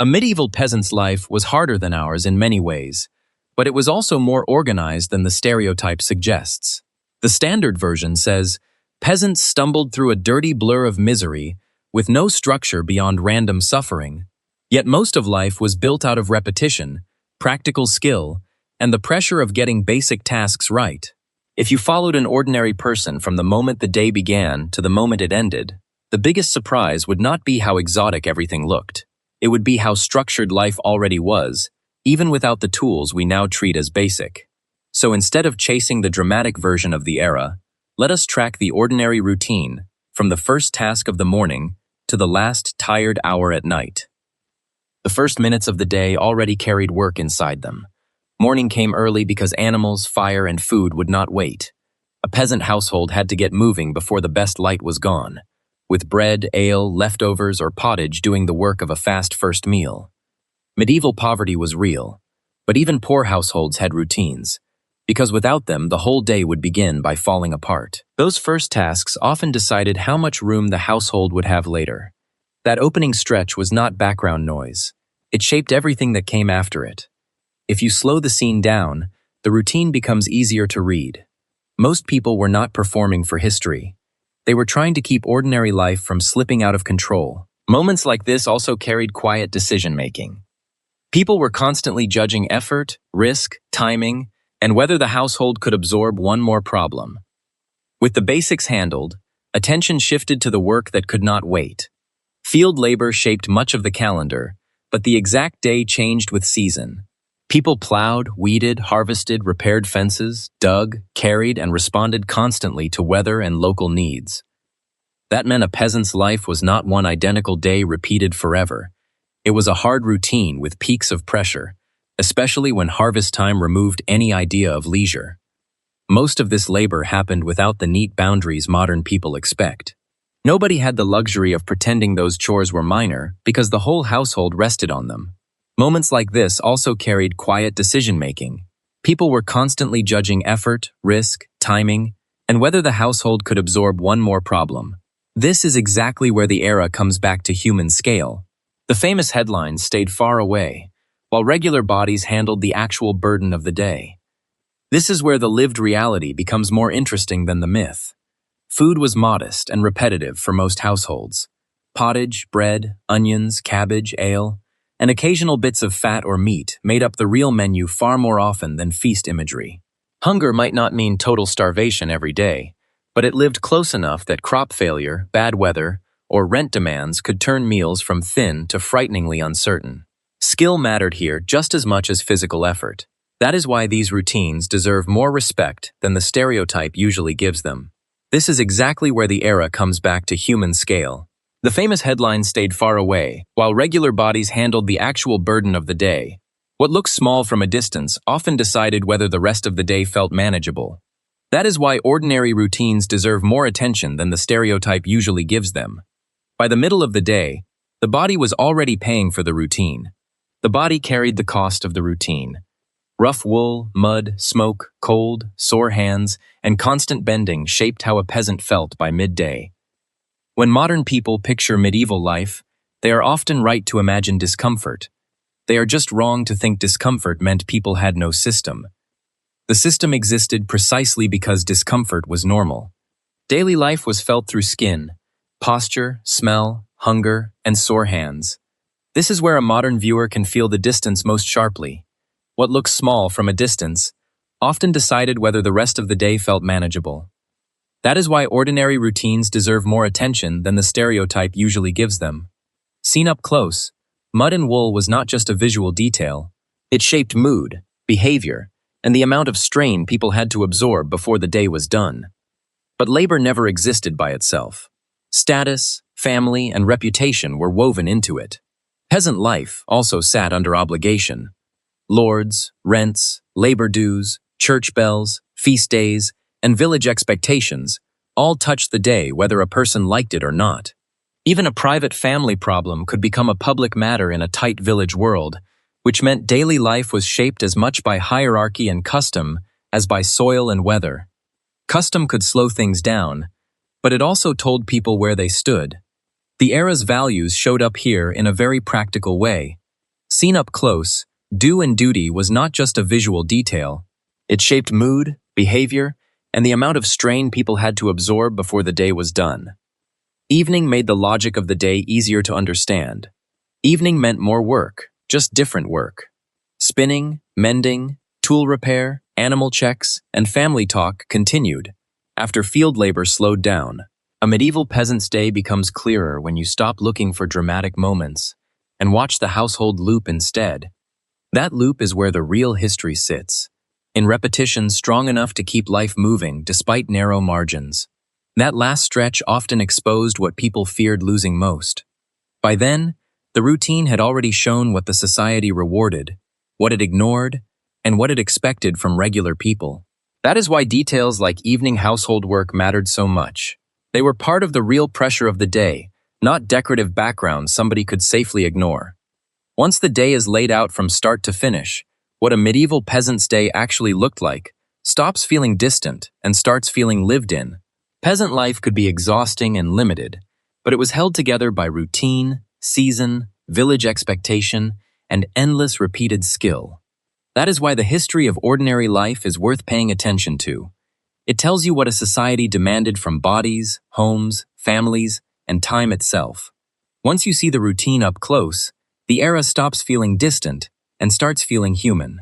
A medieval peasant's life was harder than ours in many ways, but it was also more organized than the stereotype suggests. The standard version says, peasants stumbled through a dirty blur of misery with no structure beyond random suffering. Yet most of life was built out of repetition, practical skill, and the pressure of getting basic tasks right. If you followed an ordinary person from the moment the day began to the moment it ended, the biggest surprise would not be how exotic everything looked. It would be how structured life already was, even without the tools we now treat as basic. So instead of chasing the dramatic version of the era, let us track the ordinary routine from the first task of the morning to the last tired hour at night. The first minutes of the day already carried work inside them. Morning came early because animals, fire, and food would not wait. A peasant household had to get moving before the best light was gone, with bread, ale, leftovers, or pottage doing the work of a fast first meal. Medieval poverty was real, but even poor households had routines, because without them the whole day would begin by falling apart. Those first tasks often decided how much room the household would have later. That opening stretch was not background noise. It shaped everything that came after it. If you slow the scene down, the routine becomes easier to read. Most people were not performing for history. They were trying to keep ordinary life from slipping out of control. Moments like this also carried quiet decision-making. People were constantly judging effort, risk, timing, and whether the household could absorb one more problem. With the basics handled, attention shifted to the work that could not wait. Field labor shaped much of the calendar, but the exact day changed with season. People plowed, weeded, harvested, repaired fences, dug, carried, and responded constantly to weather and local needs. That meant a peasant's life was not one identical day repeated forever. It was a hard routine with peaks of pressure, especially when harvest time removed any idea of leisure. Most of this labor happened without the neat boundaries modern people expect. Nobody had the luxury of pretending those chores were minor because the whole household rested on them. Moments like this also carried quiet decision-making. People were constantly judging effort, risk, timing, and whether the household could absorb one more problem. This is exactly where the era comes back to human scale. The famous headlines stayed far away, while regular bodies handled the actual burden of the day. This is where the lived reality becomes more interesting than the myth. Food was modest and repetitive for most households. Pottage, bread, onions, cabbage, ale, and occasional bits of fat or meat made up the real menu far more often than feast imagery. Hunger might not mean total starvation every day, but it lived close enough that crop failure, bad weather, or rent demands could turn meals from thin to frighteningly uncertain. Skill mattered here just as much as physical effort. That is why these routines deserve more respect than the stereotype usually gives them. This is exactly where the era comes back to human scale. The famous headlines stayed far away, while regular bodies handled the actual burden of the day. What looks small from a distance often decided whether the rest of the day felt manageable. That is why ordinary routines deserve more attention than the stereotype usually gives them. By the middle of the day, the body was already paying for the routine. The body carried the cost of the routine. Rough wool, mud, smoke, cold, sore hands, and constant bending shaped how a peasant felt by midday. When modern people picture medieval life, they are often right to imagine discomfort. They are just wrong to think discomfort meant people had no system. The system existed precisely because discomfort was normal. Daily life was felt through skin, posture, smell, hunger, and sore hands. This is where a modern viewer can feel the distance most sharply. What looks small from a distance often decided whether the rest of the day felt manageable. That is why ordinary routines deserve more attention than the stereotype usually gives them. Seen up close, mud and wool was not just a visual detail. It shaped mood, behavior, and the amount of strain people had to absorb before the day was done. But labor never existed by itself. Status, family, and reputation were woven into it. Peasant life also sat under obligation. Lords, rents, labor dues, church bells, feast days, and village expectations all touched the day whether a person liked it or not. Even a private family problem could become a public matter in a tight village world, which meant daily life was shaped as much by hierarchy and custom as by soil and weather. Custom could slow things down, but it also told people where they stood. The era's values showed up here in a very practical way. Seen up close, do and duty was not just a visual detail. It shaped mood, behavior, and the amount of strain people had to absorb before the day was done. Evening made the logic of the day easier to understand. Evening meant more work, just different work. Spinning, mending, tool repair, animal checks, and family talk continued, after field labor slowed down. A medieval peasant's day becomes clearer when you stop looking for dramatic moments and watch the household loop instead. That loop is where the real history sits, in repetition strong enough to keep life moving despite narrow margins. That last stretch often exposed what people feared losing most. By then, the routine had already shown what the society rewarded, what it ignored, and what it expected from regular people. That is why details like evening household work mattered so much. They were part of the real pressure of the day, not decorative backgrounds somebody could safely ignore. Once the day is laid out from start to finish, what a medieval peasant's day actually looked like stops feeling distant and starts feeling lived in. Peasant life could be exhausting and limited, but it was held together by routine, season, village expectation, and endless repeated skill. That is why the history of ordinary life is worth paying attention to. It tells you what a society demanded from bodies, homes, families, and time itself. Once you see the routine up close, the era stops feeling distant and starts feeling human.